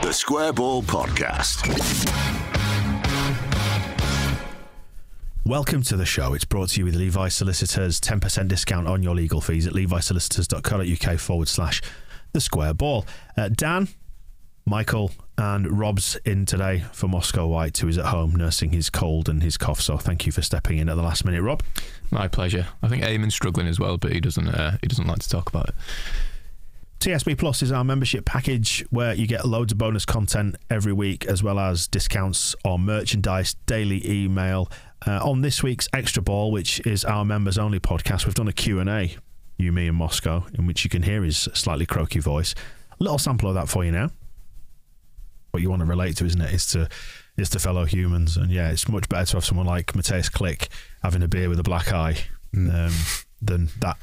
The Square Ball Podcast. Welcome to the show. It's brought to you with Levi Solicitors. 10% discount on your legal fees at levisolicitors.co.uk/the Square Ball. Dan, Michael and Rob's in today for Moscow White, who is at home nursing his cold and his cough, so thank you for stepping in at the last minute, Rob. My pleasure. I think Eamon's struggling as well, but he doesn't like to talk about it. TSB Plus is our membership package where you get loads of bonus content every week, as well as discounts on merchandise, daily email. On this week's Extra Ball, which is our members only podcast, we've done a Q&A, you, me and Moscow, in which you can hear his slightly croaky voice. A little sample of that for you now. What you want to relate to, isn't it, is to fellow humans. And yeah, it's much better to have someone like Matthias Klick having a beer with a black eye than that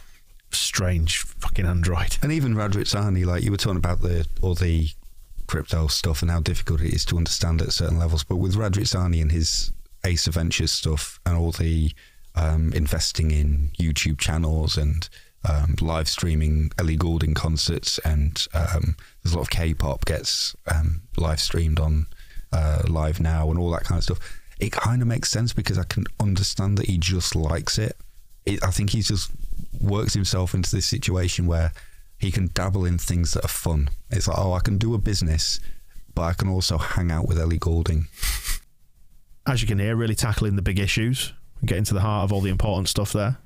strange fucking android. And even Radrizzani, like you were talking about all the crypto stuff and how difficult it is to understand at certain levels, but with Radrizzani and his Ace of Ventures stuff and all the investing in YouTube channels and live streaming Ellie Goulding concerts, and there's a lot of K-pop gets live streamed on Live Now and all that kind of stuff. It kind of makes sense because I can understand that he just likes it. I think he's just works himself into this situation where he can dabble in things that are fun. It's like, oh, I can do a business, but I can also hang out with Ellie Goulding. As you can hear, really tackling the big issues, getting to the heart of all the important stuff there.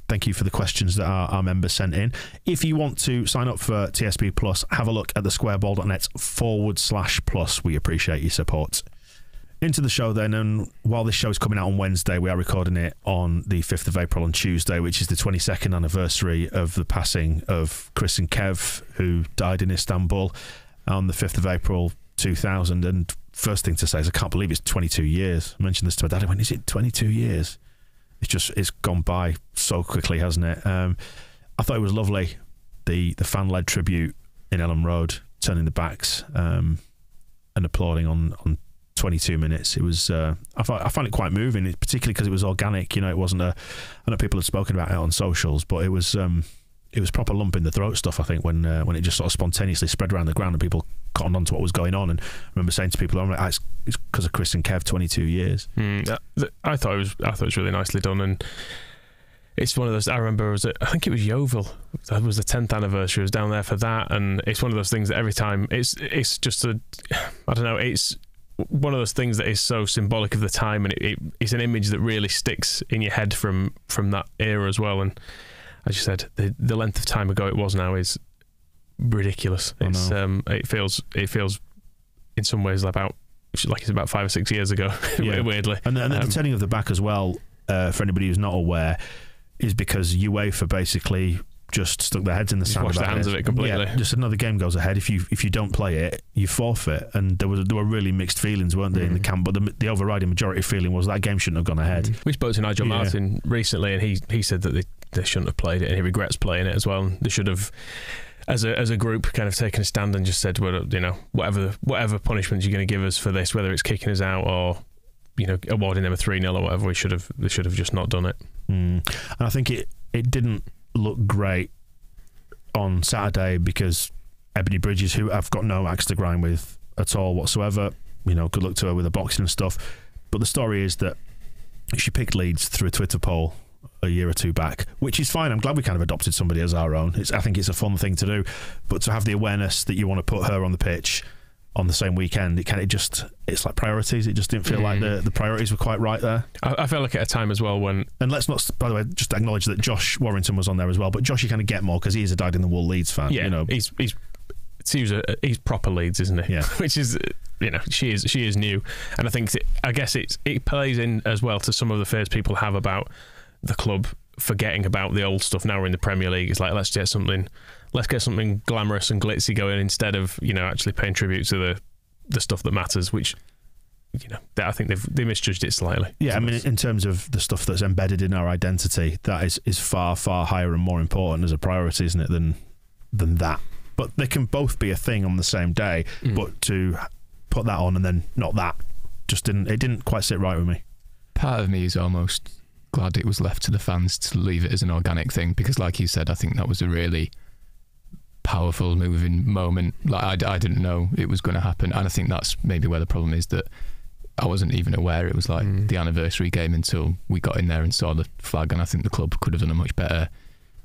Thank you for the questions that our members sent in. If you want to sign up for TSB Plus, have a look at thesquareball.net/plus. We appreciate your support. Into the show then, and while this show is coming out on Wednesday, we are recording it on the 5th of April on Tuesday, which is the 22nd anniversary of the passing of Chris and Kev, who died in Istanbul on the 5th of April 2000. And first thing to say is I can't believe it's 22 years. I mentioned this to my dad. I went, is it 22 years? It's gone by so quickly, hasn't it? I thought it was lovely, the fan-led tribute in Ellen Road, turning the backs and applauding on 22 minutes. It was I found it quite moving, particularly because it was organic. You know, it wasn't I know people had spoken about it on socials, but it was proper lump in the throat stuff, I think, when it just sort of spontaneously spread around the ground and people cottoned on to what was going on. And I remember saying to people, it's because of Chris and Kev, 22 years. I thought it was really nicely done, and it's one of those. I remember I think it was Yeovil. That was the 10th anniversary. I was down there for that, and it's one of those things that every time it's just I don't know. It's one of those things that is so symbolic of the time, and it's an image that really sticks in your head from that era as well. And as you said, the length of time ago it was now is ridiculous. It feels in some ways like it's about 5 or 6 years ago. Yeah. Weirdly, and the turning of the back as well, for anybody who's not aware, is because UEFA basically just stuck their heads in the sand. Washed their hands of it completely. Yeah, just another game goes ahead. If you don't play it, you forfeit. And there were really mixed feelings, weren't there, in the camp? But the overriding majority feeling was that game shouldn't have gone ahead. We spoke to Nigel Martin recently, and he said that they shouldn't have played it, and he regrets playing it as well. And they should have, as a group, kind of taken a stand and just said, well, you know, whatever punishment you're going to give us for this, whether it's kicking us out or, you know, awarding them a 3-0 or whatever, they should have just not done it. And I think it didn't look great on Saturday because Ebony Bridges, who I've got no axe to grind with at all whatsoever, you know, good luck to her with the boxing and stuff, but the story is that she picked Leeds through a Twitter poll a year or two back, which is fine. I'm glad we kind of adopted somebody as our own. I think it's a fun thing to do, but to have the awareness that you want to put her on the pitch on the same weekend, it's like priorities. It just didn't feel like the priorities were quite right there. I felt like at a time as well when... And let's not, by the way, just acknowledge that Josh Warrington was on there as well, but Josh you kind of get more because he is a dyed-in-the-wool Leeds fan. Yeah, you know. He's proper Leeds, isn't he? Yeah. Which is, you know, she is new. And I guess it plays in as well to some of the fears people have about the club forgetting about the old stuff. Now we're in the Premier League. It's like, let's get something glamorous and glitzy going instead of, you know, actually paying tribute to the stuff that matters, which, you know, I think they misjudged it slightly. Yeah, I mean, in terms of the stuff that's embedded in our identity, that is far, far higher and more important as a priority, isn't it, than that. But they can both be a thing on the same day, but to put that on and then not that, it didn't quite sit right with me. Part of me is almost glad it was left to the fans to leave it as an organic thing, because like you said, I think that was a really powerful, moving moment. Like I didn't know it was going to happen, and I think that's maybe where the problem is, that I wasn't even aware it was like the anniversary game until we got in there and saw the flag, and I think the club could have done a much better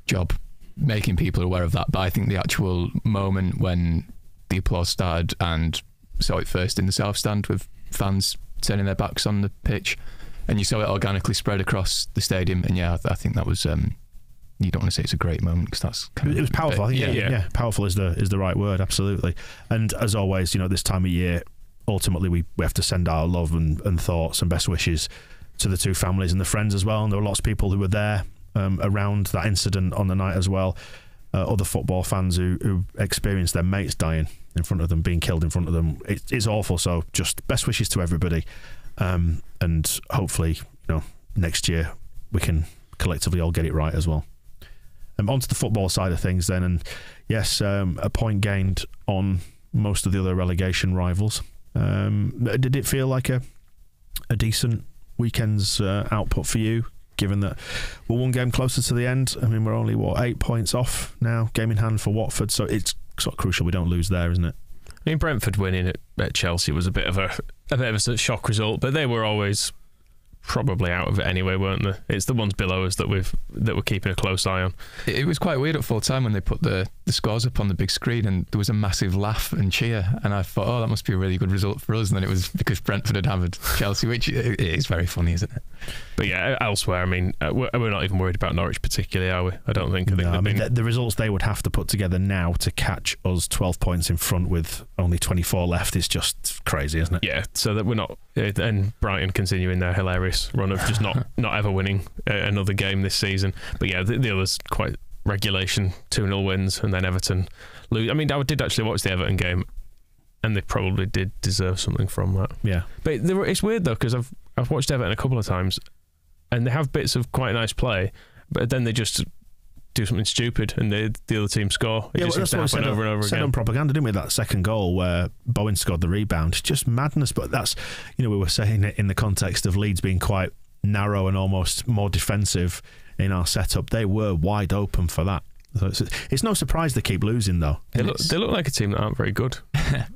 job making people aware of that. But I think the actual moment when the applause started, and saw it first in the South Stand with fans turning their backs on the pitch, and you saw it organically spread across the stadium, and I think that was you don't want to say it's a great moment, because that's kind of, it was powerful. I think, powerful is the right word, absolutely. And as always, this time of year, ultimately we have to send our love and thoughts and best wishes to the two families and the friends as well. And there were lots of people who were there around that incident on the night as well. Other football fans who experienced their mates dying in front of them, being killed in front of them. It's awful. So just best wishes to everybody, and hopefully next year we can collectively all get it right as well. Onto the football side of things then, and yes, a point gained on most of the other relegation rivals. Did it feel like a decent weekend's output for you, given that we're one game closer to the end? I mean, we're only 8 points off now, game in hand for Watford, so it's sort of crucial we don't lose there, isn't it? I mean, Brentford winning at Chelsea was a bit of a shock result, but they were always probably out of it anyway, weren't they? It's the ones below us that we're keeping a close eye on. It was quite weird at full time when they put the scores up on the big screen, and there was a massive laugh and cheer, and I thought, that must be a really good result for us, and then it was because Brentford had hammered Chelsea, which it is very funny, isn't it? But yeah, elsewhere, I mean, we're not even worried about Norwich particularly, are we? I don't think. The results they would have to put together now to catch us 12 points in front with only 24 left is just crazy, isn't it? Yeah, so that we're not, and Brighton continuing their hilarious run of just not ever winning another game this season. But yeah, the others quite regulation, 2-0 wins, and then Everton lose. I mean, I did actually watch the Everton game, and they probably did deserve something from that. Yeah, but it's weird though, because I've watched Everton a couple of times, and they have bits of quite nice play, but then they just do something stupid and the other team score. It just seems to happen over and over again. Said on propaganda, didn't we, that second goal where Bowen scored the rebound? Just madness. But that's, we were saying it in the context of Leeds being quite narrow and almost more defensive in our setup. They were wide open for that. So it's no surprise they keep losing, though. They look like a team that aren't very good.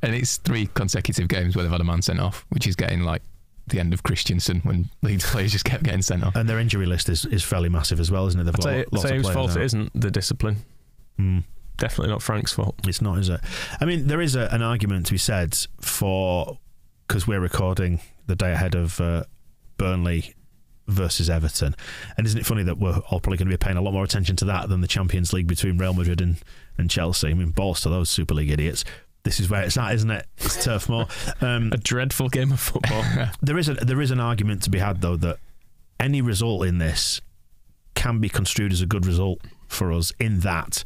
And it's 3 consecutive games where they've had a man sent off, which is getting like the end of Christensen, when Leeds players just kept getting sent off. And their injury list is fairly massive as well, isn't it? They've got lots of players whose fault out. It isn't the discipline. Definitely not Frank's fault. It's not, is it? I mean, there is an argument to be said for, because we're recording the day ahead of Burnley versus Everton, and isn't it funny that we're all probably going to be paying a lot more attention to that than the Champions League between Real Madrid and Chelsea? I mean, balls to those Super League idiots. This is where it's at, isn't it? It's Turf Moor. A dreadful game of football. There is an argument to be had, though, that any result in this can be construed as a good result for us, in that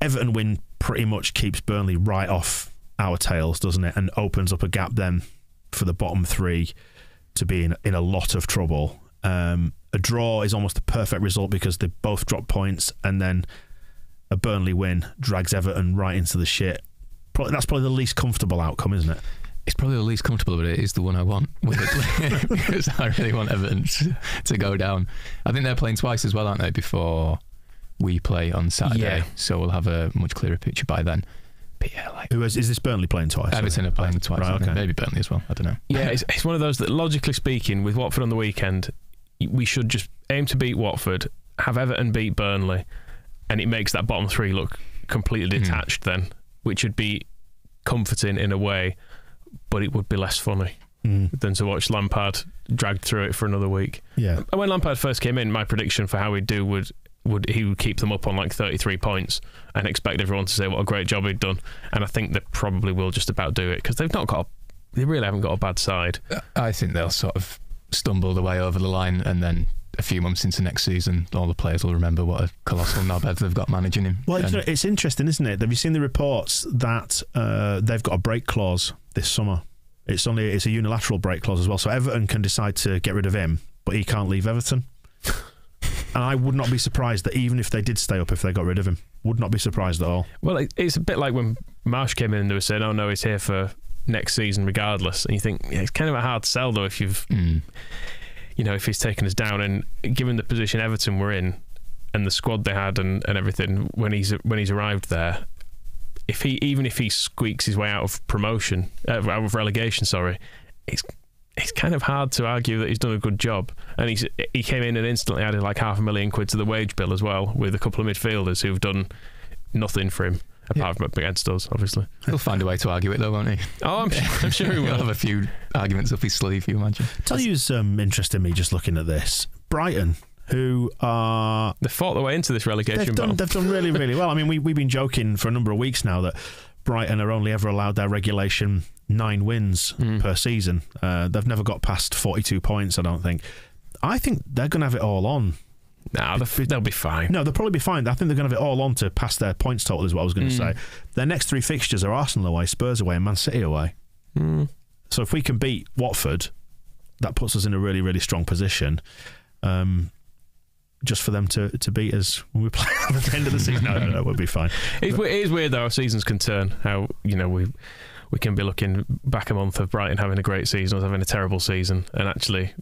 Everton win pretty much keeps Burnley right off our tails, doesn't it? And opens up a gap then for the bottom 3 to be in a lot of trouble. A draw is almost a perfect result because they both drop points, and then a Burnley win drags Everton right into the shit. That's probably the least comfortable outcome, isn't it? It's probably the least comfortable, but it is the one I want, because I really want Everton to go down. I think they're playing twice as well, aren't they, before we play on Saturday? Yeah. So we'll have a much clearer picture by then. But yeah, is this Burnley playing twice? Everton are playing twice. Right, okay. Maybe Burnley as well. I don't know. Yeah, it's one of those that, logically speaking, with Watford on the weekend, we should just aim to beat Watford, have Everton beat Burnley, and it makes that bottom 3 look completely detached then, which would be comforting in a way, but it would be less funny than to watch Lampard dragged through it for another week. Yeah. And when Lampard first came in, my prediction for how he'd do he would keep them up on like 33 points and expect everyone to say what a great job he'd done. And I think they probably will just about do it, because they really haven't got a bad side. I think they'll sort of stumble their way over the line, and then a few months into next season, all the players will remember what a colossal knobhead they've got managing him. Well, it's interesting, isn't it? Have you seen the reports that they've got a break clause this summer? It's a unilateral break clause as well, so Everton can decide to get rid of him, but he can't leave Everton. And I would not be surprised that even if they did stay up, if they got rid of him, would not be surprised at all. Well, it's a bit like when Marsh came in and they were saying, "Oh no, he's here for next season regardless," and you think, yeah, it's kind of a hard sell though if you've. If he's taken us down, and given the position Everton were in and the squad they had and everything when he's arrived there, even if he squeaks his way out of promotion, out of relegation, it's kind of hard to argue that he's done a good job. And he came in and instantly added like £500,000 to the wage bill as well, with a couple of midfielders who've done nothing for him. Apart from against us, obviously. He'll find a way to argue it, though, won't he? Oh, I'm sure he will. He'll have a few arguments up his sleeve, you imagine. Tell you some interest in me just looking at this. Brighton, who are... They fought their way into this relegation battle. They've done really, really well. I mean, we've been joking for a number of weeks now that Brighton are only ever allowed their regulation 9 wins per season. They've never got past 42 points, I don't think. I think they're going to have it all on. Nah, they'll be fine. No, they'll probably be fine. I think they're going to have it all on to pass their points total, is what I was going to say. Their next 3 fixtures are Arsenal away, Spurs away and Man City away. So if we can beat Watford, that puts us in a really, really strong position. Just for them to beat us when we play them at the end of the season, no, we'll be fine. It is weird though, our seasons can turn. How, we can be looking back a month of Brighton having a great season or having a terrible season, and actually,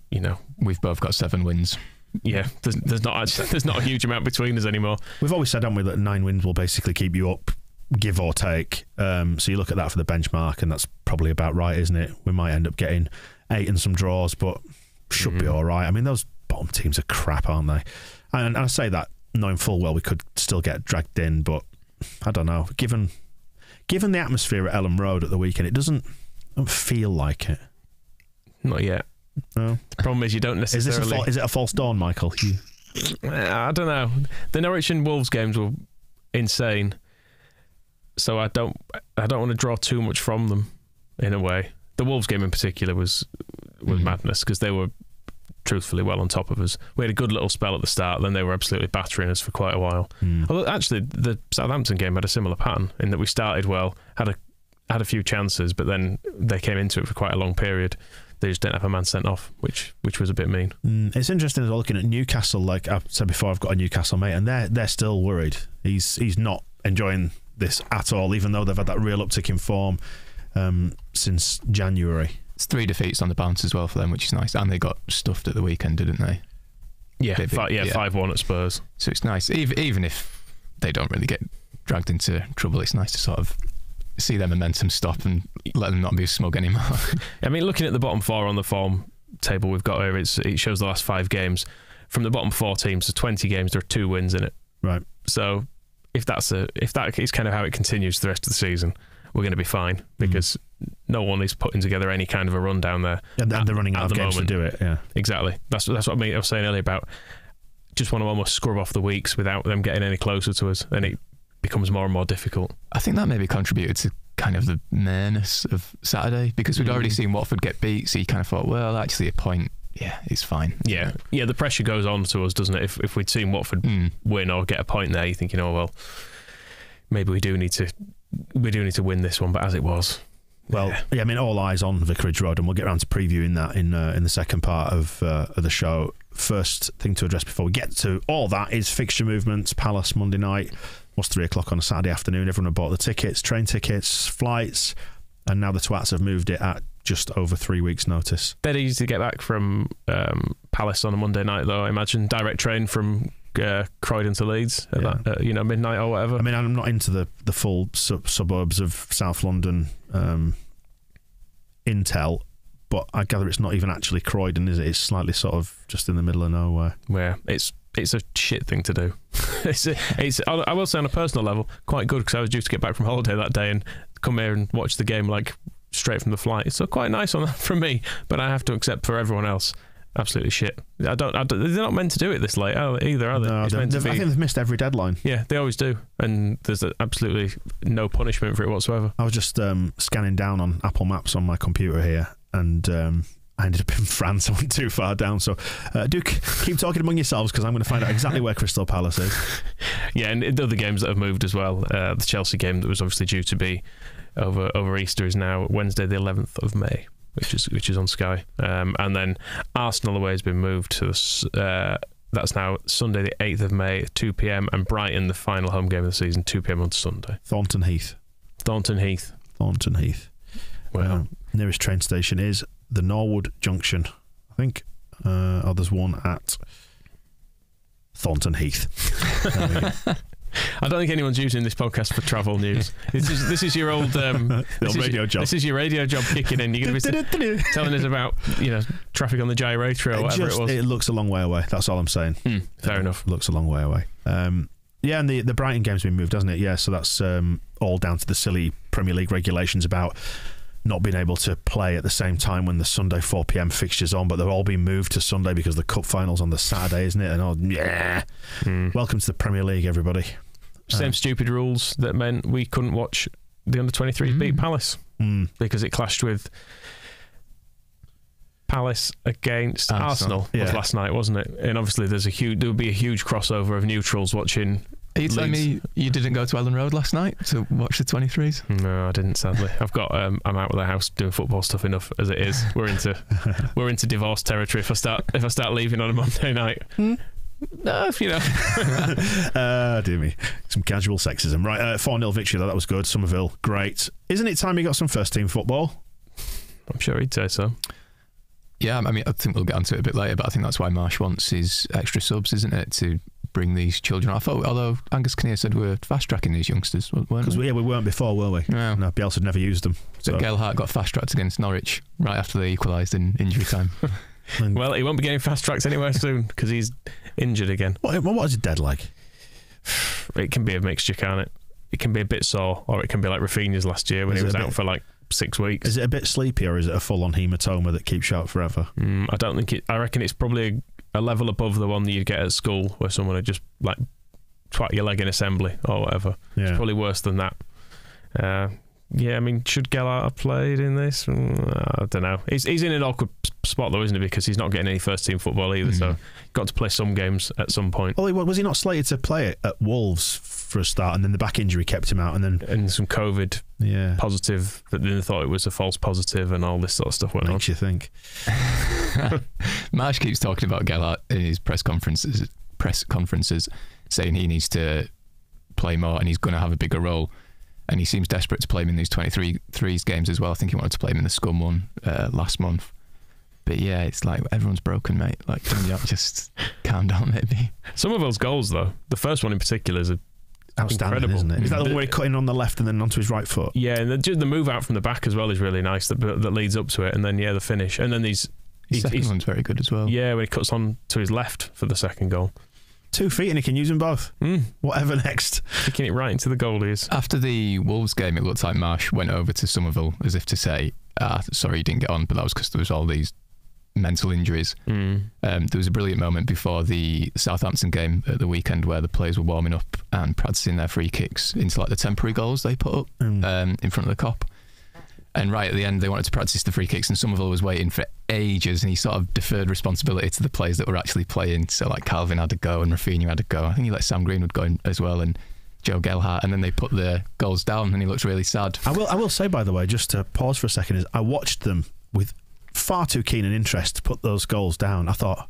we've both got 7 wins. Yeah, there's not a huge amount between us anymore. We've always said, haven't we, that 9 wins will basically keep you up, give or take. So you look at that for the benchmark, and that's probably about right, isn't it? We might end up getting 8 and some draws, but should be all right. I mean, those bottom teams are crap, aren't they? And I say that knowing full well we could still get dragged in, but I don't know. Given the atmosphere at Elland Road at the weekend, it doesn't feel like it. Not yet. No. The problem is you don't necessarily... Is it a false dawn, Michael? I don't know. The Norwich and Wolves games were insane, so I don't want to draw too much from them in a way. The Wolves game in particular was madness, because they were truthfully well on top of us. We had a good little spell at the start, then they were absolutely battering us for quite a while. Although actually the Southampton game had a similar pattern in that we started well, had a few chances, but then they came into it for quite a long period. They just didn't have a man sent off, which was a bit mean. It's interesting as well looking at Newcastle. Like I've said before, I've got a Newcastle mate, and they're still worried. He's not enjoying this at all, even though they've had that real uptick in form since January. It's 3 defeats on the bounce as well for them, which is nice. And they got stuffed at the weekend, didn't they? Yeah, 5-1 at Spurs. So it's nice, even if they don't really get dragged into trouble. It's nice to sort of see their momentum stop and let them not be smug anymore. I mean, looking at the bottom 4 on the form table we've got here, it shows the last 5 games. From the bottom 4 teams, there's 20 games, there are 2 wins in it. Right. So if that is kind of how it continues the rest of the season, we're going to be fine, because no one is putting together any kind of a run down there. And they're running out of games to do it. Yeah, exactly. That's what I was saying earlier about just want to almost scrub off the weeks without them getting any closer to us, and it becomes more and more difficult. I think that maybe contributed to kind of the mareness of Saturday, because we'd already seen Watford get beat, so you kind of thought, well, actually a point, yeah, it's fine. Yeah, the pressure goes on to us, doesn't it? If we'd seen Watford win or get a point there, you're thinking, oh well, maybe we do need to win this one. But as it was, well, yeah, I mean, all eyes on Vicarage Road, and we'll get around to previewing that in the second part of the show. First thing to address before we get to all that is fixture movements. Palace Monday night was 3 o'clock on a Saturday afternoon. Everyone had bought the tickets, train tickets, flights, and now the twats have moved it at just over 3 weeks' notice. Dead easy to get back from Palace on a Monday night, though. I imagine direct train from Croydon to Leeds at midnight or whatever. I mean, I'm not into the full suburbs of South London intel, but I gather it's not even actually Croydon, is it? It's slightly sort of just in the middle of nowhere. Yeah, it's a shit thing to do. I will say on a personal level, quite good, because I was due to get back from holiday that day and come here and watch the game like straight from the flight. So quite nice on that from me, but I have to accept for everyone else, absolutely shit. They're not meant to do it this late either, are they? No, I think they've missed every deadline. Yeah, they always do, and there's absolutely no punishment for it whatsoever. I was just scanning down on Apple Maps on my computer here, and I ended up in France. I went too far down, so do keep talking among yourselves, because I'm going to find out exactly where Crystal Palace is. Yeah, and the other games that have moved as well. The Chelsea game that was obviously due to be over Easter is now Wednesday the 11th of May, which is on Sky. And then Arsenal away has been moved to that's now Sunday the 8th of May at 2 p.m, and Brighton, the final home game of the season, 2 p.m. on Sunday. Thornton Heath. Well, nearest train station is the Norwood Junction, I think. There's one at Thornton Heath. I don't think anyone's using this podcast for travel news. This is your old radio job. This is your radio job kicking in. You're going to be telling us about traffic on the gyrator or whatever it was. It looks a long way away. That's all I'm saying. Fair enough. Looks a long way away. Yeah, and the Brighton game's been moved, hasn't it? Yeah, so that's all down to the silly Premier League regulations about not being able to play at the same time when the Sunday 4 p.m. fixture's on, but they're all being moved to Sunday because the cup final's on the Saturday, isn't it? And welcome to the Premier League, everybody. Same stupid rules that meant we couldn't watch the under-23s beat Palace because it clashed with Palace against Arsenal was last night, wasn't it? And obviously there would be a huge crossover of neutrals watching. Are you telling me you didn't go to Ellen Road last night to watch the 23s? No, I didn't, sadly. I've got I'm out of the house doing football stuff enough as it is. We're into divorce territory if I start leaving on a Monday night. No, dear me. Some casual sexism. Right, 4-0 victory though, that was good. Somerville, great. Isn't it time you got some first team football? I'm sure he'd say so. Yeah, I mean, I think we'll get onto it a bit later, but I think that's why Marsh wants his extra subs, isn't it, to bring these children. I thought, although Angus Kinnear said we're fast-tracking these youngsters, weren't we? Because we weren't before, were we? No. No, Bielsa had never used them. So Galehart got fast-tracked against Norwich right after they equalised in injury time. Well, he won't be getting fast-tracked anywhere soon because he's injured again. What is it dead like? It can be a mixture, can't it? It can be a bit sore, or it can be like Rafinha's last year when he was out for like 6 weeks. Is it a bit sleepy, or is it a full-on hematoma that keeps you out forever? I don't think it. I reckon it's probably a level above the one that you'd get at school, where someone would just like twat your leg in assembly or whatever. Yeah. It's probably worse than that. Yeah, I mean, should Gala have played in this? I don't know. He's in an awkward spot though, isn't he? Because he's not getting any first team football either. So he's got to play some games at some point. Well, was he not slated to play it at Wolves for a start, and then the back injury kept him out, and some COVID positive, but then they thought it was a false positive, and all this sort of stuff went on. Makes you think. Marsh keeps talking about Galahart in his press conferences, saying he needs to play more and he's going to have a bigger role. And he seems desperate to play him in these 23s games as well. I think he wanted to play him in the Scum one last month. But yeah, it's like everyone's broken, mate. Like, can you just calm down, maybe? Some of those goals, though, the first one in particular is outstanding, incredible, isn't it? Is that the one where he cut in on the left and then onto his right foot? Yeah, and the move out from the back as well is really nice. That leads up to it, and then the finish, and then the second one's very good as well. Yeah, when he cuts on to his left for the second goal. 2 feet and he can use them both. Whatever next. Kicking it right into the goalies. After the Wolves game, it looked like Marsh went over to Somerville as if to say, sorry you didn't get on, but that was because there was all these mental injuries. There was a brilliant moment before the Southampton game at the weekend where the players were warming up and practicing their free kicks into like the temporary goals they put up in front of the Kop. And right at the end, they wanted to practice the free kicks, and Somerville was waiting for ages, and he sort of deferred responsibility to the players that were actually playing. So, like, Calvin had to go, and Rafinha had to go. I think he let Sam Greenwood go in as well, and Joe Galehart, and then they put the goals down, and he looked really sad. I will say, by the way, just to pause for a second, is I watched them with far too keen an interest to put those goals down. I thought,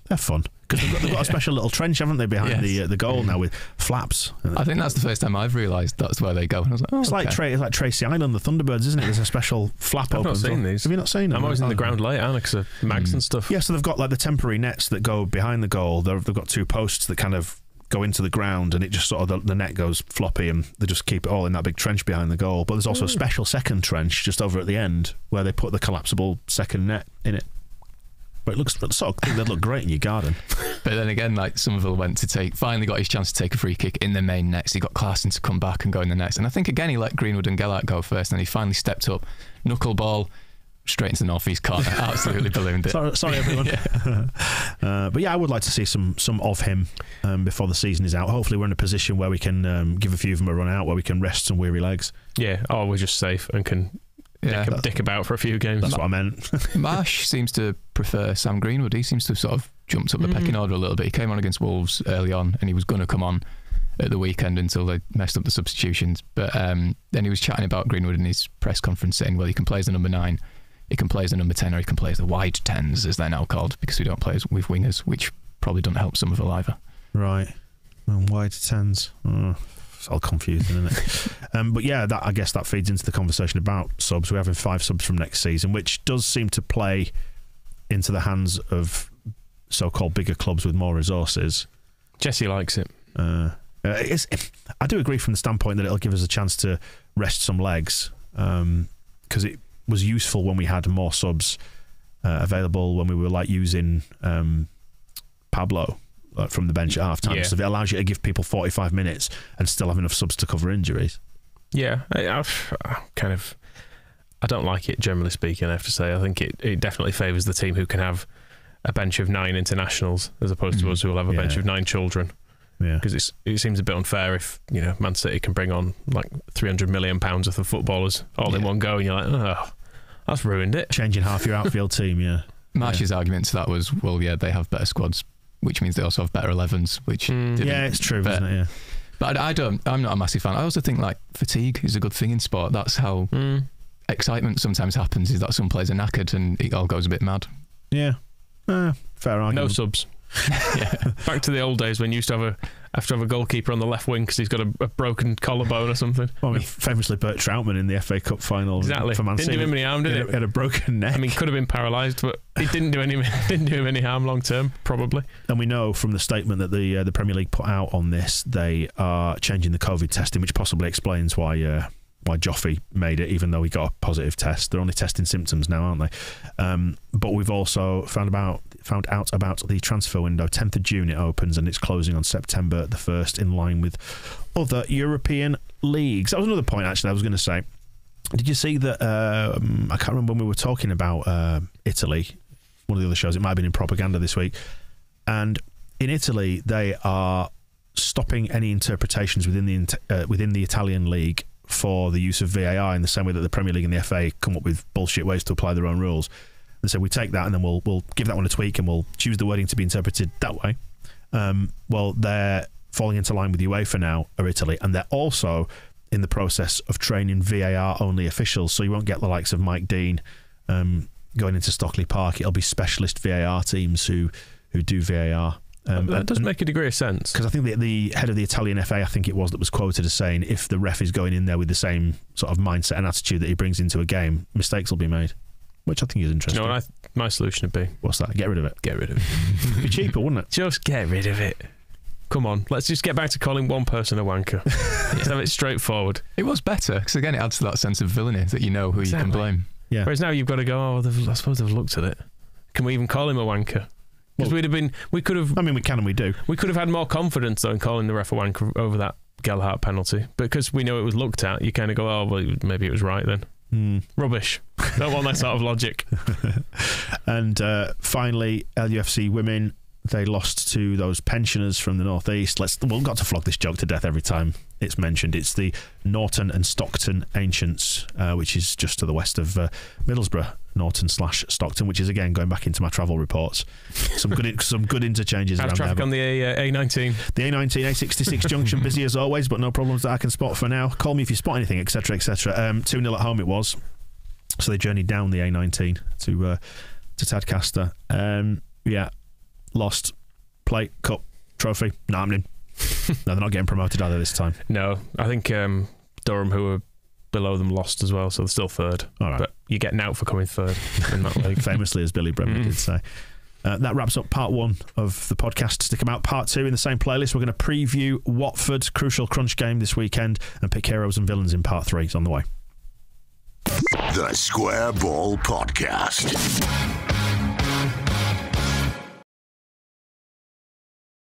they're fun. Because they've got a special little trench, haven't they, behind the goal now with flaps. I think that's the first time I've realised that's where they go. And I was like, it's like Tracy Island, the Thunderbirds, isn't it? There's a special flap open. I've not seen these. Have you not seen them? I'm always in the ground late, aren't I? Because of mags and stuff. Yeah, so they've got like the temporary nets that go behind the goal. They've got 2 posts that kind of go into the ground, and it just sort of the net goes floppy, and they just keep it all in that big trench behind the goal. But there's also a special second trench just over at the end where they put the collapsible second net in it. But it looks sort of thing that look great in your garden. But then again, like Somerville finally got his chance to take a free kick in the main nets. He got Clarkson to come back and go in the nets. And I think again he let Greenwood and Galahart go first, and he finally stepped up, knuckleball straight into the northeast corner. Absolutely ballooned it. Sorry everyone. But yeah, I would like to see some of him before the season is out. Hopefully we're in a position where we can give a few of them a run out, where we can rest some weary legs. Yeah, or we're just safe and can dick about for a a games. That's what I meant. Marsh seems to prefer Sam Greenwood. He seems to have sort of jumped up the pecking order a little bit. He came on against Wolves early on, and he was going to come on at the weekend until they messed up the substitutions. But then he was chatting about Greenwood in his press conference, saying, well, he can play as the number 9, he can play as the number 10, or he can play as the wide 10s, as they're now called, because we don't play with wingers, which probably doesn't help Somerville either. Right. Wide 10s. It's all confusing, isn't it? But yeah, I guess that feeds into the conversation about subs. We're having 5 subs from next season, which does seem to play into the hands of so-called bigger clubs with more resources. Jesse likes it. I do agree from the standpoint that it'll give us a chance to rest some legs, because it was useful when we had more subs available, when we were like using Pablo from the bench at half time. So it allows you to give people 45 minutes and still have enough subs to cover injuries. Yeah, I don't like it, generally speaking, I have to say. I think it definitely favours the team who can have a bench of 9 internationals as opposed to us who will have a bench of 9 children. Yeah, because it seems a bit unfair if Man City can bring on like £300 million worth of footballers all in one go, and you're like, oh, that's ruined it. Changing half your outfield team, yeah. Marsh's argument to that was, well, yeah, they have better squads, which means they also have better 11s, which it's true, isn't it? Yeah. But I'm not a massive fan. I also think like fatigue is a good thing in sport. That's how excitement sometimes happens, is that some players are knackered and it all goes a bit mad. Yeah, fair argument. No subs. Back to the old days when you used to have a goalkeeper on the left wing because he's got a broken collarbone or something. Well, I mean, famously Bert Troutman in the FA Cup final. Exactly. For Man City. Didn't do him any harm, did it? He had a broken neck. I mean, could have been paralysed, but it didn't do him any harm long term, probably. And we know from the statement that the Premier League put out on this, they are changing the COVID testing, which possibly explains why Joffrey made it, even though he got a positive test. They're only testing symptoms now, aren't they? But we've also found out about the transfer window. 10th of June it opens, and it's closing on September the 1st, in line with other European leagues. That was another point, actually, I was going to say. Did you see that? I can't remember when we were talking about Italy, one of the other shows. It might have been in Propaganda this week. And in Italy, they are stopping any interpretations within the Italian league for the use of VAR, in the same way that the Premier League and the FA come up with bullshit ways to apply their own rules. And so we take that and then we'll give that one a tweak and we'll choose the wording to be interpreted that way. Well, they're falling into line with UEFA now, or Italy, and they're also in the process of training VAR-only officials, so you won't get the likes of Mike Dean going into Stockley Park. It'll be specialist VAR teams who do VAR. That does make a degree of sense. Because I think the head of the Italian FA, I think it was, that was quoted as saying, if the ref is going in there with the same sort of mindset and attitude that he brings into a game, mistakes will be made. Which I think is interesting. You know what my solution would be? What's that? Get rid of it. Get rid of it. It'd be cheaper, wouldn't it? Just get rid of it. Come on, let's just get back to calling one person a wanker. Let's have it straightforward. It was better, because again, it adds to that sense of villainy that you know who you can blame. Yeah. Whereas now you've got to go, I suppose they've looked at it. Can we even call him a wanker? Because we could have... I mean, we can and we do. We could have had more confidence, though, in calling the ref a wanker over that Galehart penalty. Because we know it was looked at, you kind of go, oh, well, maybe it was right then. Rubbish. Don't want that sort of logic. And finally, LUFC women, they lost to those pensioners from the northeast. We've got to flog this joke to death every time it's mentioned. It's the Norton and Stockton Ancients, which is just to the west of Middlesbrough. Norton/Stockton, which is again going back into my travel reports. Some good interchanges. How's traffic on the A19? The A19, A66 junction, busy as always, but no problems that I can spot for now. Call me if you spot anything, etc., etc. 2-0 at home it was, so they journeyed down the A19 to Tadcaster. Lost. Plate, cup, trophy, not happening. No, they're not getting promoted either this time. No, I think Durham, who were below them, lost as well, so they're still third. All right. But you're getting out for coming third in that league. Famously, as Billy Bremner did say. That wraps up part 1 of the podcast. Stick about part 2 in the same playlist. We're going to preview Watford's crucial crunch game this weekend and pick heroes and villains in part 3. It's on the way. The Square Ball Podcast.